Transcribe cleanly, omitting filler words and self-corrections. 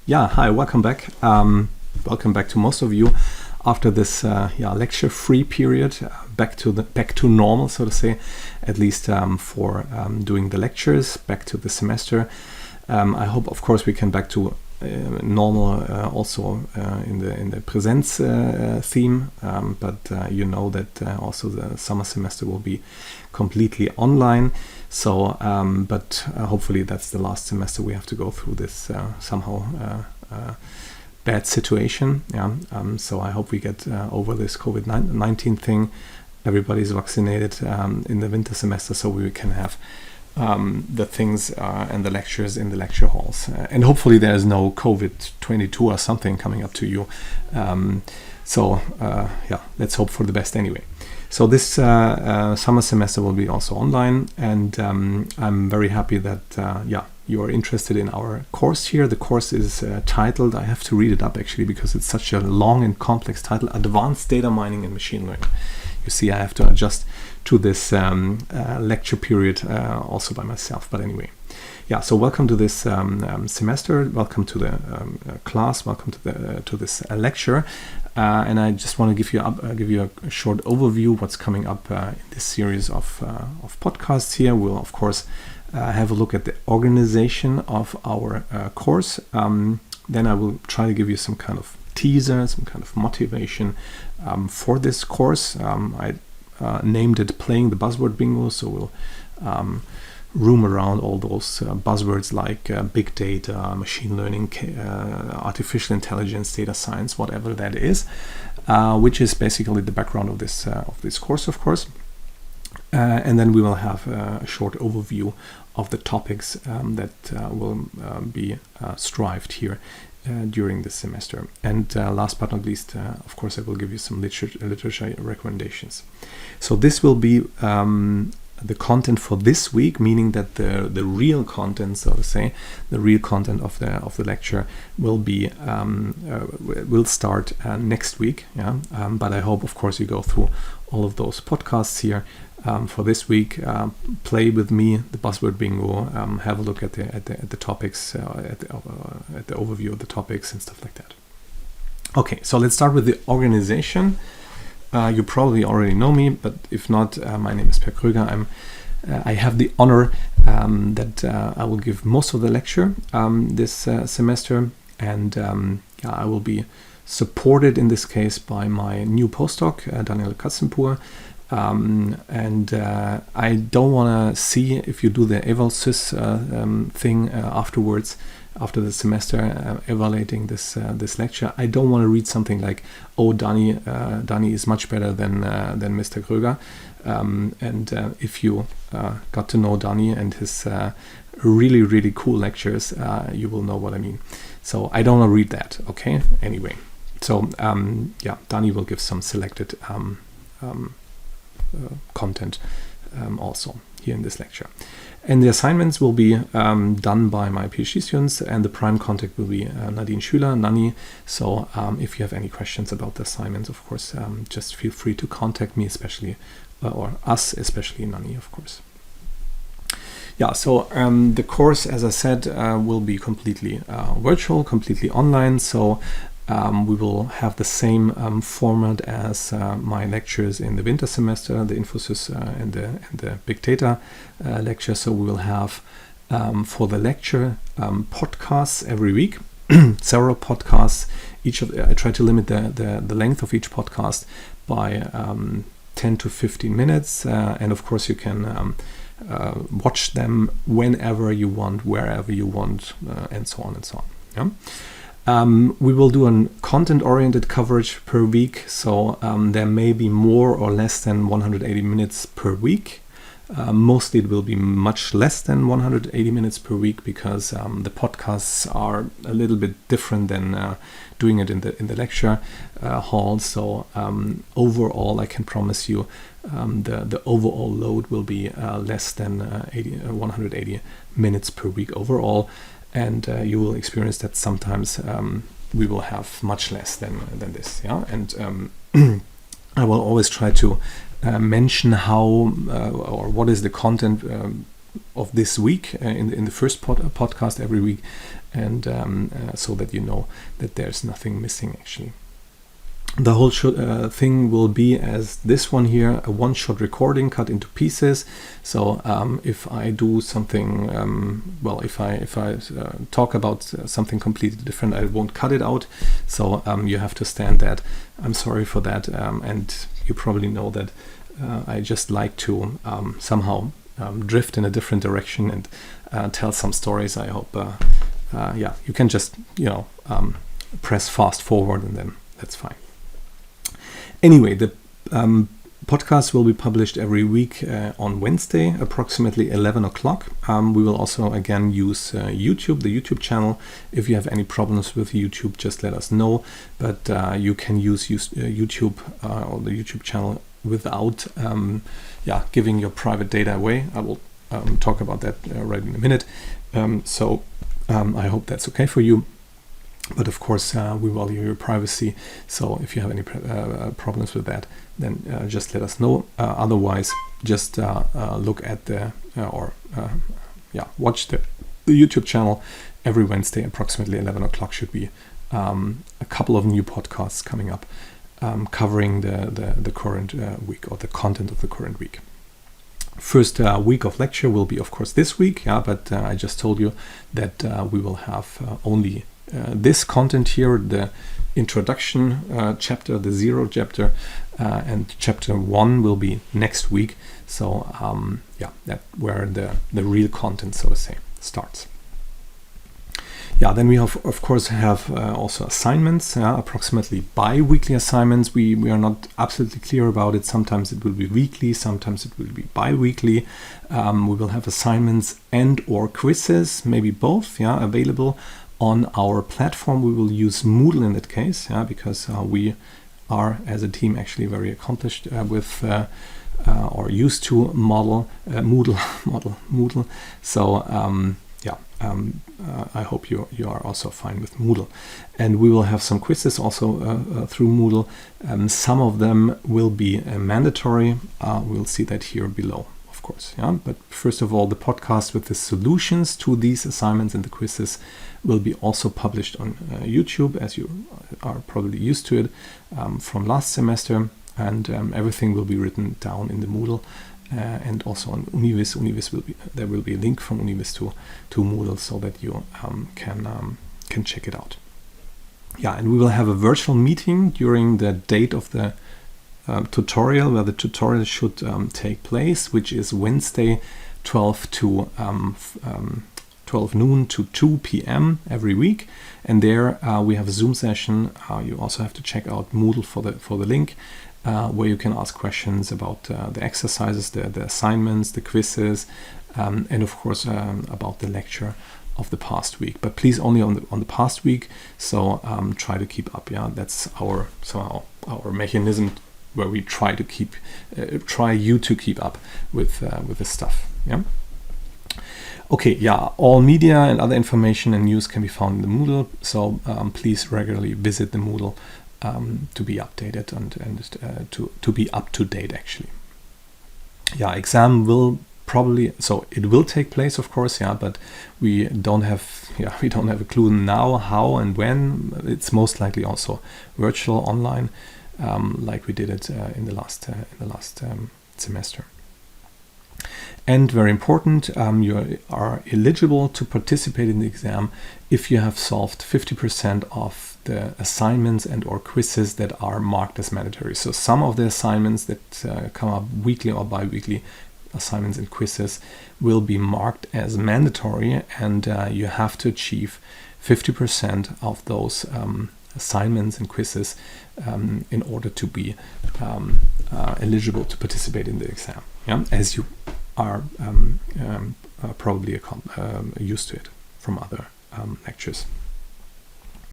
Yeah, hi, welcome back. Welcome back to most of you after this lecture-free period, back to normal, so to say, at least for doing the lectures, back to the semester. I hope, of course, we can back to normal also in the presents theme, but you know that also the summer semester will be completely online. So, but hopefully that's the last semester we have to go through this somehow bad situation. So I hope we get over this COVID-19 thing. Everybody's vaccinated in the winter semester, so we can have the things and the lectures in the lecture halls. And hopefully there's no COVID-22 or something coming up to you. Let's hope for the best anyway. So this summer semester will be also online, and I'm very happy that you are interested in our course here. The course is titled, I have to read it up actually because it's such a long and complex title, Advanced Data Mining and Machine Learning. You see, I have to adjust to this lecture period also by myself, but anyway. Yeah, so welcome to this semester, welcome to the class, welcome to this lecture. And I just want to give you a short overview what's coming up in this series of podcasts here. We'll of course have a look at the organization of our course. Then I will try to give you some kind of teaser, some kind of motivation for this course. I named it Playing the Buzzword Bingo, so we'll room around all those buzzwords like big data, machine learning, artificial intelligence, data science, whatever that is, which is basically the background of this course, of course. And then we will have a short overview of the topics that will be strived here during this semester. And last but not least, of course, I will give you some literature recommendations. So this will be the content for this week, meaning that the real content, so to say, the real content of the lecture will be will start next week. But I hope, of course, you go through all of those podcasts here for this week. Play with me the buzzword bingo. Have a look at the topics, at the overview of the topics and stuff like that. Okay, so let's start with the organization. You probably already know me, but if not, my name is Per Kröger. I have the honor that I will give most of the lecture this semester, and I will be supported in this case by my new postdoc, Daniel Katzenpour. And I don't want to see if you do the eval-sys thing afterwards, after the semester, evaluating this lecture. I don't want to read something like, "Oh, Dani is much better than Mr. Kröger." And if you got to know Dani and his really, really cool lectures, you will know what I mean. So I don't want to read that. Okay. Anyway, so Dani will give some selected content also here in this lecture. And the assignments will be done by my PhD students, and the prime contact will be Nadine Schüler, Nani. So if you have any questions about the assignments, of course, just feel free to contact me, especially, or us, especially Nani, of course. Yeah, so the course, as I said, will be completely virtual, completely online. So we will have the same format as my lectures in the winter semester, the Infosys and the Big Data lecture. So we will have for the lecture podcasts every week, several podcasts. I try to limit the length of each podcast by 10 to 15 minutes, and of course you can watch them whenever you want, wherever you want, and so on and so on. Yeah. We will do a content-oriented coverage per week, so there may be more or less than 180 minutes per week. Mostly it will be much less than 180 minutes per week because the podcasts are a little bit different than doing it in the lecture hall. So overall, I can promise you the overall load will be less than 180 minutes per week overall. And you will experience that sometimes we will have much less than this. Yeah, and I will always try to mention how or what is the content of this week in the first podcast every week, and so that you know that there's nothing missing actually. The whole thing will be as this one here, a one-shot recording cut into pieces. So if I do something, if I talk about something completely different, I won't cut it out. So you have to stand that. I'm sorry for that, and you probably know that I just like to somehow drift in a different direction and tell some stories. I hope, you can just press fast forward, and then that's fine. Anyway, the podcast will be published every week on Wednesday, approximately 11 o'clock. We will also again use YouTube, the YouTube channel. If you have any problems with YouTube, just let us know. But you can use YouTube or the YouTube channel without giving your private data away. I will talk about that right in a minute. So I hope that's okay for you. But of course, we value your privacy. So if you have any problems with that, then just let us know. Otherwise, just look at watch the YouTube channel every Wednesday, approximately 11 o'clock. Should be a couple of new podcasts coming up, covering the current week, or the content of the current week. First week of lecture will be, of course, this week. But I just told you that we will have only this content here, the introduction chapter, the 0 chapter, and chapter 1 will be next week. So that where the real content, so to say, starts. Then we have, of course, have also assignments, approximately bi-weekly assignments. We are not absolutely clear about it. Sometimes it will be weekly, sometimes it will be bi-weekly. We will have assignments and or quizzes, maybe both, available on our platform. We will use Moodle in that case, because we are, as a team, actually very accomplished with or used to Moodle. So I hope you are also fine with Moodle. And we will have some quizzes also through Moodle. Some of them will be mandatory. We'll see that here below, of course. But first of all, the podcast with the solutions to these assignments and the quizzes will be also published on YouTube, as you are probably used to it from last semester. And everything will be written down in the Moodle. And also on Univis. There will be a link from Univis to Moodle, so that you can check it out. And we will have a virtual meeting during the date of the tutorial, where the tutorial should take place, which is Wednesday, 12 noon to 2 p.m. every week. And there we have a Zoom session. You also have to check out Moodle for the link. Where you can ask questions about the exercises, the assignments, the quizzes, and of course about the lecture of the past week. But please only on the past week. So try to keep up. That's our mechanism where we try you to keep up with this stuff. Okay. All media and other information and news can be found in the Moodle. So please regularly visit the Moodle. To be updated and to be up to date, actually. Exam will probably, so it will take place, of course, but we don't have a clue now how and when. It's most likely also virtual, online, like we did it in the last semester. And very important, you are eligible to participate in the exam if you have solved 50% of the assignments and or quizzes that are marked as mandatory. So some of the assignments that come up weekly or bi-weekly, assignments and quizzes, will be marked as mandatory, and you have to achieve 50% of those assignments and quizzes in order to be eligible to participate in the exam, as you are probably used to it from other lectures.